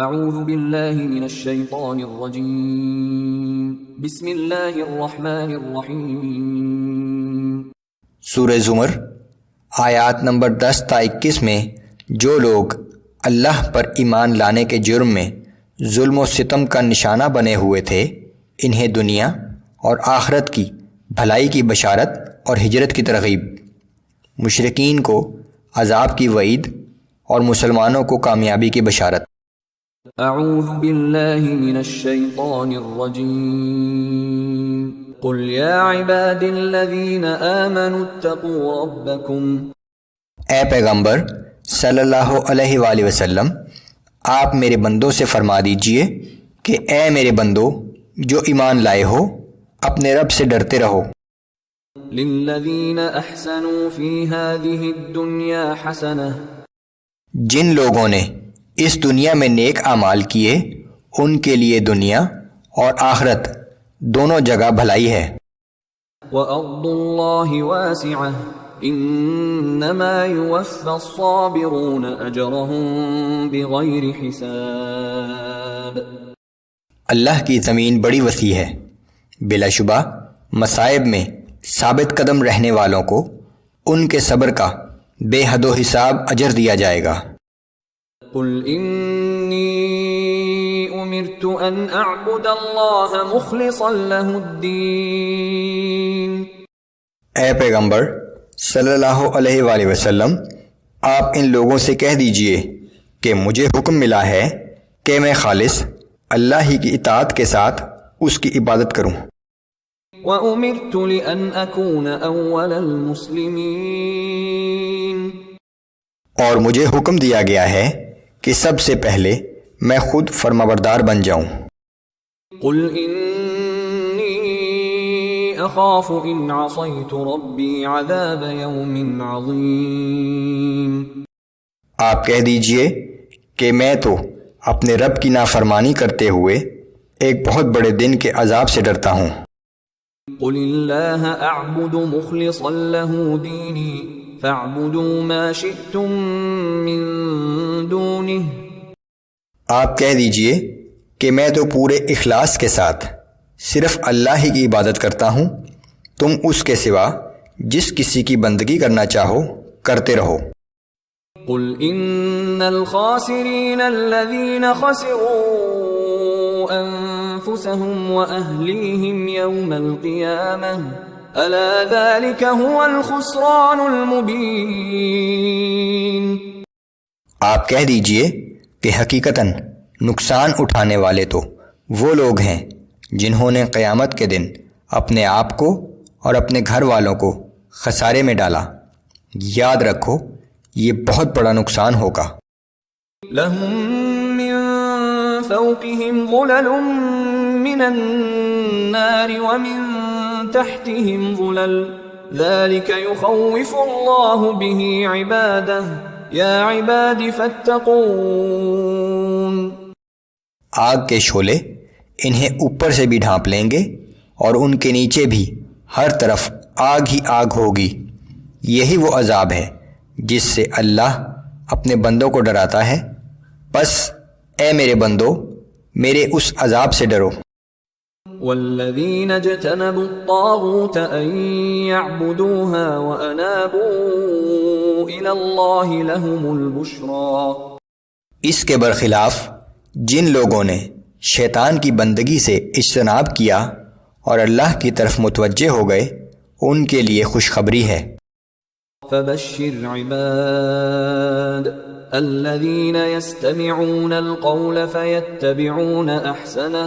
اعوذ باللہ من الشیطان الرجیم بسم اللہ الرحمن الرحیم۔ سورہ زمر آیات نمبر 10 تا 21 میں جو لوگ اللہ پر ایمان لانے کے جرم میں ظلم و ستم کا نشانہ بنے ہوئے تھے، انہیں دنیا اور آخرت کی بھلائی کی بشارت اور ہجرت کی ترغیب، مشرکین کو عذاب کی وعید اور مسلمانوں کو کامیابی کی بشارت۔ اعوذ باللہ من الشیطان الرجیم قل یا عباد الذین آمنوا اتقوا ربکم۔ اے پیغمبر صلی اللہ علیہ وآلہ وسلم، آپ میرے بندوں سے فرما دیجئے کہ اے میرے بندو جو ایمان لائے ہو، اپنے رب سے ڈرتے رہو۔ للذین احسنوا فی هذه الدنیا حسنہ، جن لوگوں نے اس دنیا میں نیک اعمال کیے ان کے لیے دنیا اور آخرت دونوں جگہ بھلائی ہے۔ وَأَرْضُ اللَّهِ وَاسِعَةٌ إِنَّمَا يُوَفَّى الصَّابِرُونَ أَجْرَهُم بِغَيْرِ حِسَابٍ۔ اللہ کی زمین بڑی وسیع ہے، بلا شبہ مصائب میں ثابت قدم رہنے والوں کو ان کے صبر کا بے حد و حساب اجر دیا جائے گا۔ قل انی امرت ان اعبد اللہ مخلصا له الدین۔ اے پیغمبر صلی اللہ علیہ وآلہ وسلم، آپ ان لوگوں سے کہہ دیجئے کہ مجھے حکم ملا ہے کہ میں خالص اللہ ہی کی اطاعت کے ساتھ اس کی عبادت کروں۔ وَأُمِرْتُ لِأَنْ أَكُونَ أَوَّلَ الْمُسْلِمِينَ، اور مجھے حکم دیا گیا ہے کہ سب سے پہلے میں خود فرمانبردار بن جاؤں۔ قُلْ إِنِّي أَخَافُ إِنْ عَصَيْتُ رَبِّي عَذَابَ يَوْمٍ عَظِيمٍ۔ آپ کہہ دیجئے کہ میں تو اپنے رب کی نافرمانی کرتے ہوئے ایک بہت بڑے دن کے عذاب سے ڈرتا ہوں۔ قُلِ اللَّهَ أَعْبُدُ مُخْلِصًا لَهُ دِينِي فَاعْبُدُوا مَا شِئْتُم مِّن دُونِهِ۔ آپ کہہ دیجئے کہ میں تو پورے اخلاص کے ساتھ صرف اللہ ہی کی عبادت کرتا ہوں، تم اس کے سوا جس کسی کی بندگی کرنا چاہو کرتے رہو۔ قُلْ إِنَّ الْخَاسِرِينَ الَّذِينَ خَسِرُوا أَنفُسَهُمْ وَأَهْلِيهِمْ يَوْمَ الْقِيَامَةِ أَلَا ذَلِكَ هُوَ الْخُسْرَانُ الْمُبِينُ۔ آپ کہہ دیجئے کہ حقیقتاً نقصان اٹھانے والے تو وہ لوگ ہیں جنہوں نے قیامت کے دن اپنے آپ کو اور اپنے گھر والوں کو خسارے میں ڈالا۔ یاد رکھو یہ بہت بڑا نقصان ہوگا۔ لَهُم مِّن فَوْقِهِمْ ظُلَلٌ مِّنَ النَّارِ وَمِن تَحْتِهِمْ ظُلَلٌ ذَلِكَ يُخَوِّفُ اللَّهُ بِهِ عِبَادَهُ يَا عِبَادِ فَاتَّقُونِ۔ آگ کے شعلے انہیں اوپر سے بھی ڈھانپ لیں گے اور ان کے نیچے بھی ہر طرف آگ ہی آگ ہوگی۔ یہی وہ عذاب ہے جس سے اللہ اپنے بندوں کو ڈراتا ہے، پس اے میرے بندو میرے اس عذاب سے ڈرو۔ والذین اجتنبوا الطاغوت ان يعبدوها وانابوا الى اللہ لهم البشرى۔ اس کے برخلاف جن لوگوں نے شیطان کی بندگی سے اجتناب کیا اور اللہ کی طرف متوجہ ہو گئے، ان کے لیے خوشخبری ہے۔ فبشر عباد الذین یستمعون القول فیتبعون احسنہ۔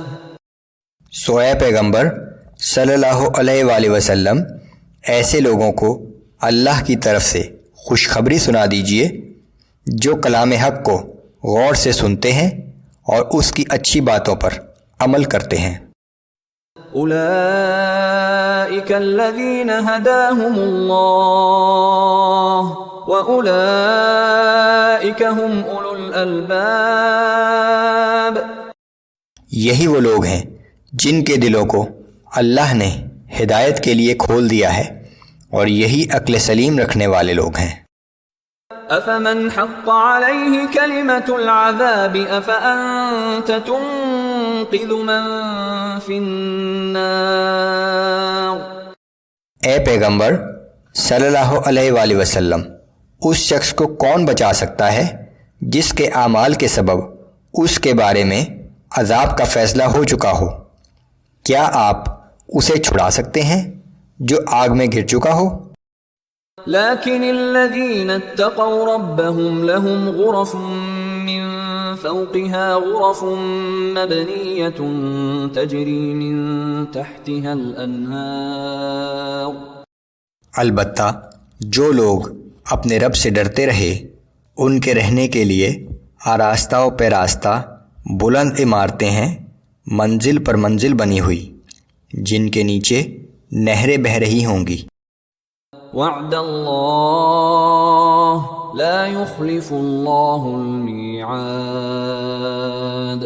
سو اے پیغمبر صلی اللہ علیہ وآلہ وسلم، ایسے لوگوں کو اللہ کی طرف سے خوشخبری سنا دیجئے جو کلام حق کو غور سے سنتے ہیں اور اس کی اچھی باتوں پر عمل کرتے ہیں۔ اولئک الذین ھداھم اللہ واولئک ھم اولو الالباب۔ یہی وہ لوگ ہیں جن کے دلوں کو اللہ نے ہدایت کے لیے کھول دیا ہے، اور یہی عقل سلیم رکھنے والے لوگ ہیں۔ أفمن حق عليه كلمة العذاب أفأنت تنقذ من في النار۔ اے پیغمبر صلی اللہ علیہ وآلہ وسلم، اس شخص کو کون بچا سکتا ہے جس کے اعمال کے سبب اس کے بارے میں عذاب کا فیصلہ ہو چکا ہو؟ کیا آپ اسے چھڑا سکتے ہیں جو آگ میں گر چکا ہو؟ لكن الذين اتقوا ربهم لهم غرف من فوقها غرف مبنية تجري من تحتها الأنهار۔ البتہ جو لوگ اپنے رب سے ڈرتے رہے ان کے رہنے کے لیے آراستہ و پیراستہ بلند عمارتیں ہیں، منزل پر منزل بنی ہوئی، جن کے نیچے نہریں بہہ رہی ہوں گی۔ وعد اللہ لا يخلف اللہ المیعاد۔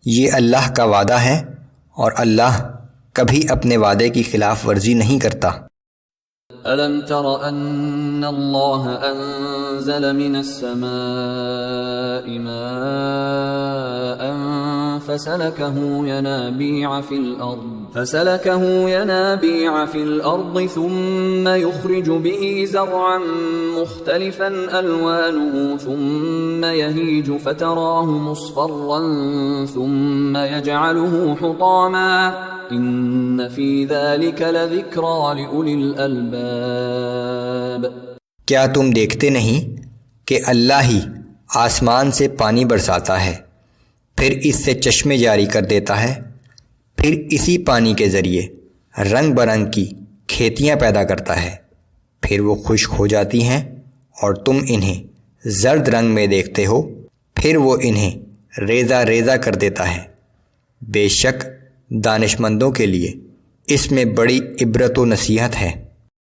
یہ اللہ کا وعدہ ہے اور اللہ کبھی اپنے وعدے کی خلاف ورزی نہیں کرتا۔ ألم تر أن الله أنزل من السماء ماء فسلكه ينابيع في الأرض ثم يخرج به زرعا مختلفا ألوانه ثم يهيج فتراه مصفرا ثم يجعله حطاما إن في ذلك لذكرى لأولي الألباب۔ کیا تم دیکھتے نہیں کہ اللہ ہی آسمان سے پانی برساتا ہے، پھر اس سے چشمے جاری کر دیتا ہے، پھر اسی پانی کے ذریعے رنگ برنگ کی کھیتیاں پیدا کرتا ہے، پھر وہ خشک ہو جاتی ہیں اور تم انہیں زرد رنگ میں دیکھتے ہو، پھر وہ انہیں ریزہ ریزہ کر دیتا ہے۔ بے شک دانشمندوں کے لیے اس میں بڑی عبرت و نصیحت ہے۔